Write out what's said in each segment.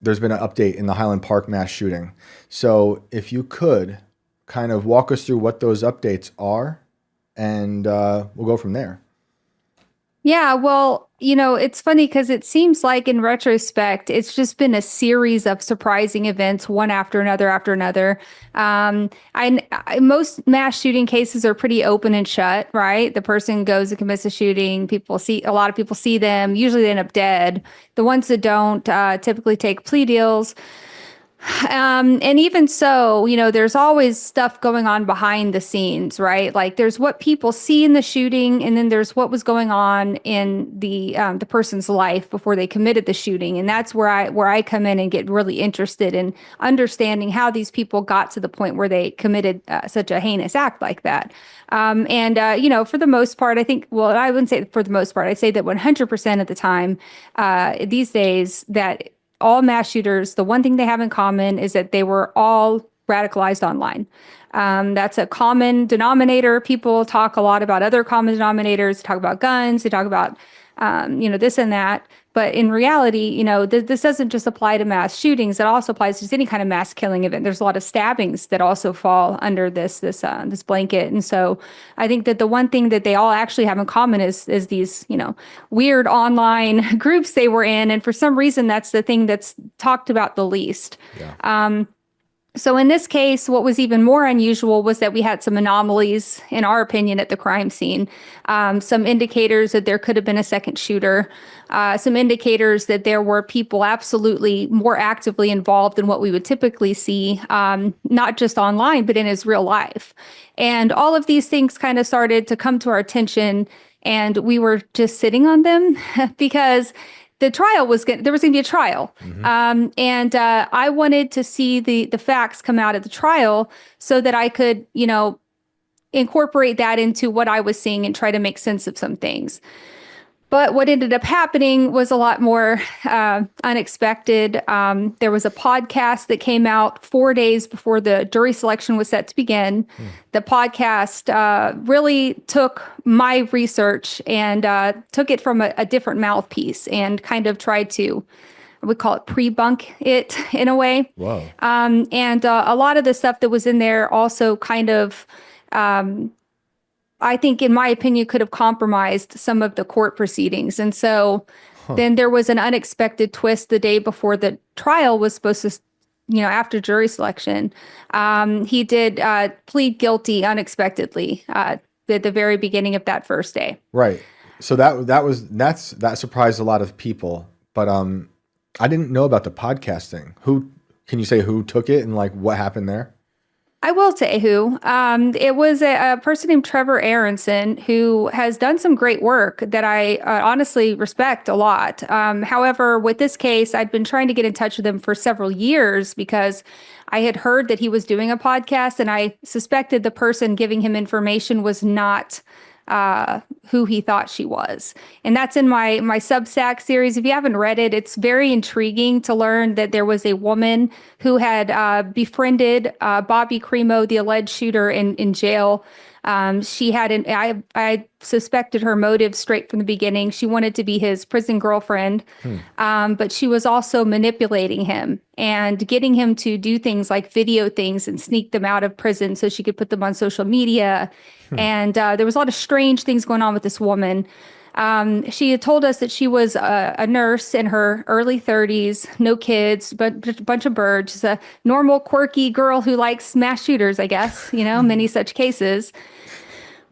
there's been an update in the Highland Park mass shooting. So if you could kind of walk us through what those updates are, and we'll go from there. Yeah, well, it's funny because it seems like in retrospect, it's just been a series of surprising events, one after another. Most mass shooting cases are pretty open and shut, right? The person goes and commits a shooting. A lot of people see them. Usually they end up dead. The ones that don't typically take plea deals. And even so, there's always stuff going on behind the scenes, right? Like there's what people see in the shooting, and then there's what was going on in the person's life before they committed the shooting, and that's where I come in and get really interested in understanding how these people got to the point where they committed such a heinous act like that. For the most part, I think, well, I wouldn't say for the most part, I'd say that 100% of the time these days that all mass shooters, the one thing they have in common is that they were all radicalized online. That's a common denominator. People talk a lot about other common denominators, they talk about guns, they talk about, this and that. But in reality, this doesn't just apply to mass shootings. It also applies to any kind of mass killing event. There's a lot of stabbings that also fall under this blanket. And so I think that the one thing that they all actually have in common is these, weird online groups they were in. And for some reason, that's the thing that's talked about the least. Yeah. So in this case, what was even more unusual was that we had some anomalies, in our opinion, at the crime scene. Some indicators that there could have been a second shooter. Some indicators that there were people absolutely more actively involved in what we would typically see, not just online, but in his real life. And all of these things kind of started to come to our attention, and we were just sitting on them because there was going to be a trial. And I wanted to see the facts come out at the trial so that I could, incorporate that into what I was seeing and try to make sense of some things. But what ended up happening was a lot more unexpected. There was a podcast that came out 4 days before the jury selection was set to begin. The podcast really took my research and took it from a different mouthpiece and kind of tried to, we call it pre-bunk it in a way. Whoa. And a lot of the stuff that was in there also kind of I think, in my opinion, could have compromised some of the court proceedings. And so then there was an unexpected twist the day before the trial was supposed to, after jury selection. He did plead guilty unexpectedly at the very beginning of that first day. Right. So that surprised a lot of people, but I didn't know about the podcasting. Who can you say who took it and like what happened there? I will say who. It was a person named Trevor Aronson who has done some great work that I honestly respect a lot. However, with this case, I'd been trying to get in touch with him for several years because I had heard that he was doing a podcast, and I suspected the person giving him information was not who he thought she was. And that's in my Substack series. If you haven't read it, it's very intriguing to learn that there was a woman who had befriended Bobby Cremo, the alleged shooter, in jail. I suspected her motive straight from the beginning. She wanted to be his prison girlfriend, but she was also manipulating him and getting him to do things like video things and sneak them out of prison so she could put them on social media. And there was a lot of strange things going on with this woman. She had told us that she was a nurse in her early 30s, no kids, but just a bunch of birds. She's a normal, quirky girl who likes mass shooters, I guess, many such cases.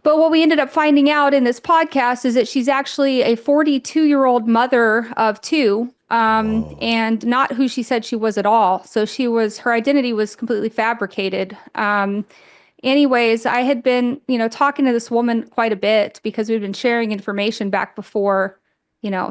But what we ended up finding out in this podcast is that she's actually a 42-year-old mother of two, and not who she said she was at all. So her identity was completely fabricated. Anyways, I had been, talking to this woman quite a bit because we've been sharing information back before,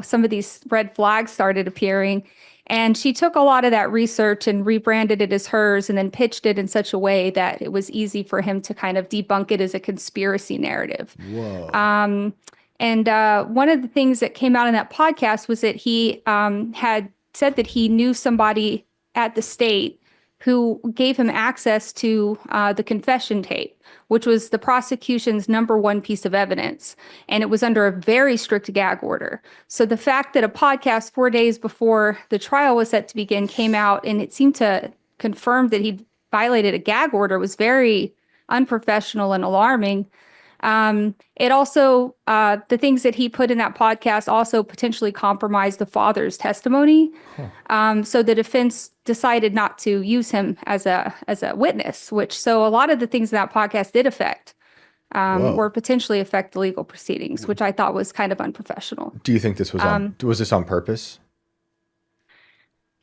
some of these red flags started appearing. And she took a lot of that research and rebranded it as hers and then pitched it in such a way that it was easy for him to kind of debunk it as a conspiracy narrative. Whoa. And one of the things that came out in that podcast was that he had said that he knew somebody at the state who gave him access to the confession tape, which was the prosecution's number one piece of evidence. And it was under a very strict gag order. So the fact that a podcast 4 days before the trial was set to begin came out and it seemed to confirm that he violated a gag order was very unprofessional and alarming. It also, the things that he put in that podcast also potentially compromised the father's testimony. So the defense decided not to use him as a witness, so a lot of the things in that podcast did affect, or potentially affect the legal proceedings, which I thought was kind of unprofessional. Do you think this was was this on purpose?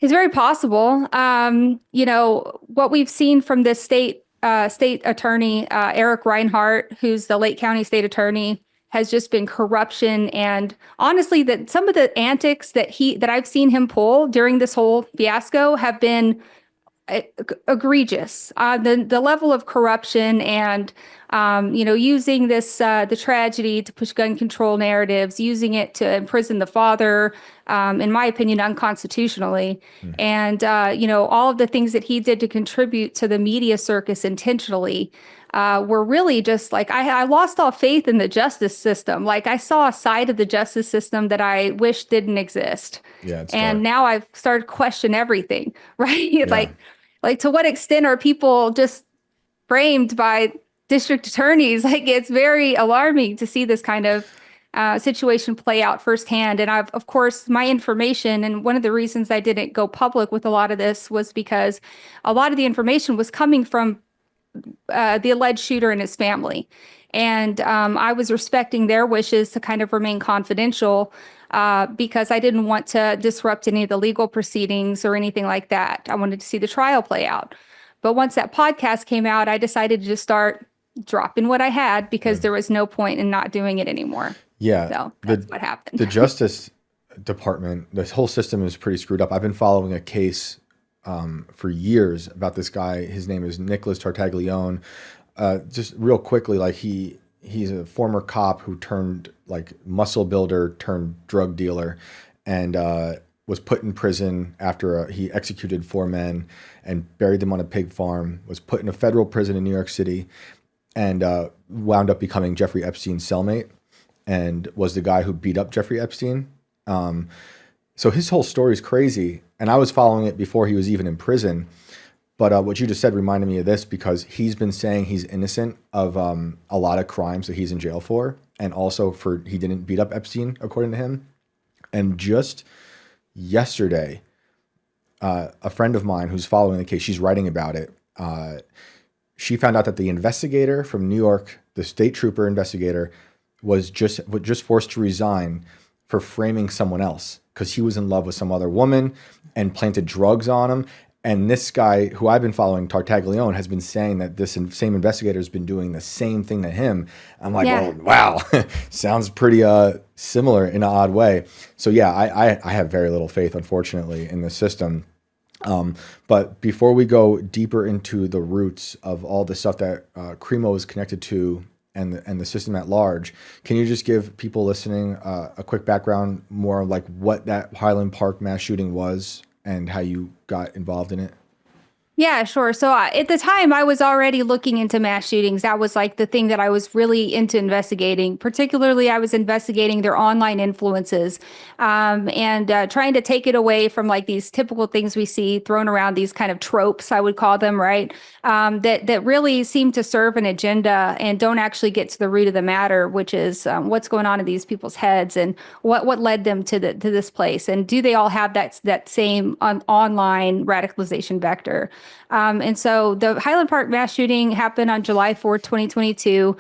It's very possible. What we've seen from this state attorney, Eric Reinhart, who's the Lake County state attorney, has just been corruption. And honestly, that some of the antics that I've seen him pull during this whole fiasco have been egregious. The level of corruption and, using the tragedy to push gun control narratives, using it to imprison the father, in my opinion, unconstitutionally. And, all of the things that he did to contribute to the media circus intentionally were really just like, I lost all faith in the justice system. Like I saw a side of the justice system that I wish didn't exist. Yeah, and now I've started to question everything, right? Yeah. Like to what extent are people just framed by district attorneys? Like it's very alarming to see this kind of situation play out firsthand. And of course, my information, and one of the reasons I didn't go public with a lot of this was because a lot of the information was coming from the alleged shooter and his family. And I was respecting their wishes to kind of remain confidential because I didn't want to disrupt any of the legal proceedings or anything like that. I wanted to see the trial play out. But once that podcast came out, I decided to just start dropping what I had because there was no point in not doing it anymore. Yeah. So that's what happened. The Justice Department, this whole system is pretty screwed up. I've been following a case for years about this guy. His name is Nicholas Tartaglione. Just real quickly, like he's a former cop who turned like muscle builder turned drug dealer, and was put in prison after he executed 4 men and buried them on a pig farm. Was put in a federal prison in New York City, and wound up becoming Jeffrey Epstein's cellmate, and was the guy who beat up Jeffrey Epstein. So his whole story is crazy, and I was following it before he was even in prison. But what you just said reminded me of this because he's been saying he's innocent of a lot of crimes that he's in jail for, and also he didn't beat up Epstein, according to him. And just yesterday, a friend of mine who's following the case, she's writing about it. She found out that the investigator from New York, the state trooper investigator, was just forced to resign for framing someone else because he was in love with some other woman and planted drugs on him. And this guy, who I've been following, Tartaglione, has been saying that this same investigator has been doing the same thing to him. I'm like, yeah. Oh, wow, sounds pretty similar in an odd way. So yeah, I have very little faith, unfortunately, in the system. But before we go deeper into the roots of all the stuff that Cremo is connected to and the system at large, can you just give people listening a quick background, more like what that Highland Park mass shooting was and how you got involved in it? Yeah, sure. So at the time, I was already looking into mass shootings. That was like the thing that I was really into investigating. Particularly, I was investigating their online influences and trying to take it away from like these typical things we see thrown around, these kind of tropes, I would call them, right? That really seem to serve an agenda and don't actually get to the root of the matter, which is what's going on in these people's heads and what led them to this place, and do they all have that same online radicalization vector? And so the Highland Park mass shooting happened on July 4th, 2022.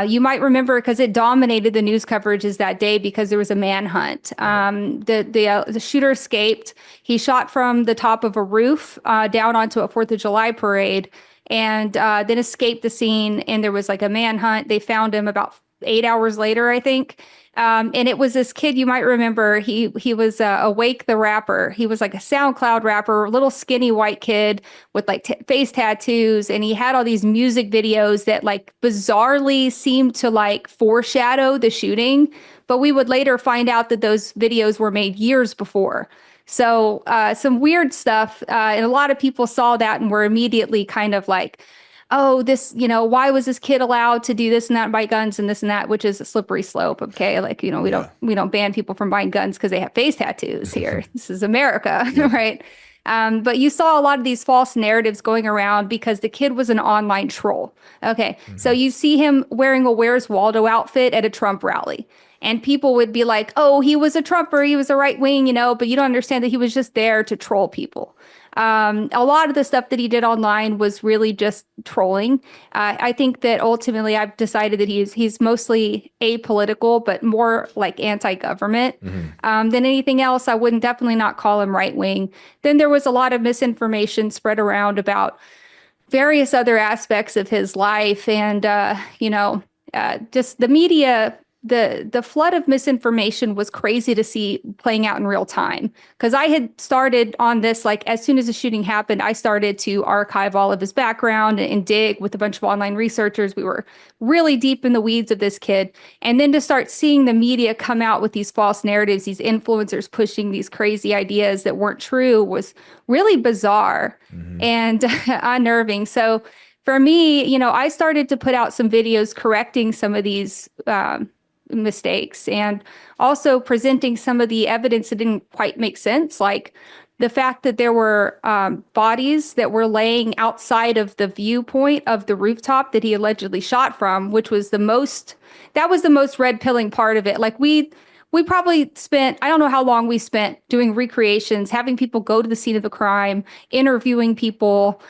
You might remember because it dominated the news coverages that day because there was a manhunt. The shooter escaped. He shot from the top of a roof down onto a 4th of July parade, and then escaped the scene. And there was like a manhunt. They found him about 8 hours later, I think. And it was this kid, you might remember, he was Awake the rapper. He was like a SoundCloud rapper, little skinny white kid with like face tattoos. And he had all these music videos that like bizarrely seemed to like foreshadow the shooting. But we would later find out that those videos were made years before. So some weird stuff. And a lot of people saw that and were immediately kind of like, oh, this, why was this kid allowed to do this and that and buy guns and this and that, which is a slippery slope. Okay. Like, Yeah. we don't ban people from buying guns because they have face tattoos here. This is America, Yep. right? But you saw a lot of these false narratives going around because the kid was an online troll. Okay. So you see him wearing a Where's Waldo outfit at a Trump rally. And people would be like, oh, he was a Trumper, he was a right wing, but you don't understand that he was just there to troll people. A lot of the stuff that he did online was really just trolling. I think that ultimately I've decided that he's mostly apolitical, but more like anti-government than anything else. I wouldn't definitely not call him right wing. Then there was a lot of misinformation spread around about various other aspects of his life, and just the media. The flood of misinformation was crazy to see playing out in real time, because I had started on this, like, as soon as the shooting happened, I started to archive all of his background and dig with a bunch of online researchers. We were really deep in the weeds of this kid. And then to start seeing the media come out with these false narratives, these influencers pushing these crazy ideas that weren't true, was really bizarre and unnerving. So for me, I started to put out some videos correcting some of these mistakes, and also presenting some of the evidence that didn't quite make sense, like the fact that there were bodies that were laying outside of the viewpoint of the rooftop that he allegedly shot from, which was the most red pilling part of it. Like we probably spent, I don't know how long we spent doing recreations, having people go to the scene of the crime, interviewing people,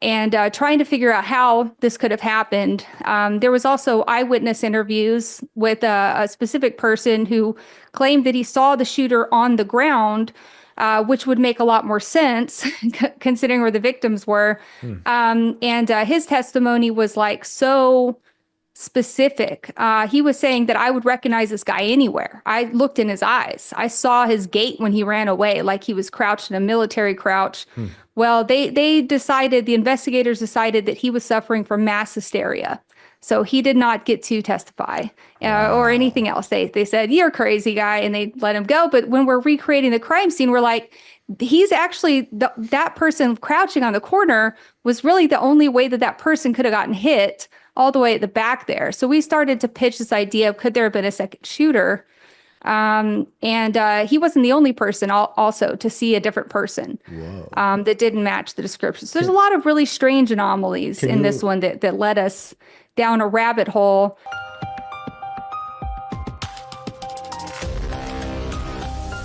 and trying to figure out how this could have happened. There was also eyewitness interviews with a specific person who claimed that he saw the shooter on the ground, which would make a lot more sense considering where the victims were. And his testimony was like so specific. He was saying that I would recognize this guy anywhere. I looked in his eyes. I saw his gait when he ran away, like he was crouched in a military crouch. Well, the investigators decided that he was suffering from mass hysteria. So he did not get to testify or anything else. They said, you're a crazy guy, and they let him go. But when we're recreating the crime scene, we're like, he's actually, that person crouching on the corner was really the only way that person could have gotten hit, all the way at the back there. So we started to pitch this idea of, could there have been a second shooter? And he wasn't the only person also to see a different person that didn't match the description. So there's a lot of really strange anomalies in this one that led us down a rabbit hole.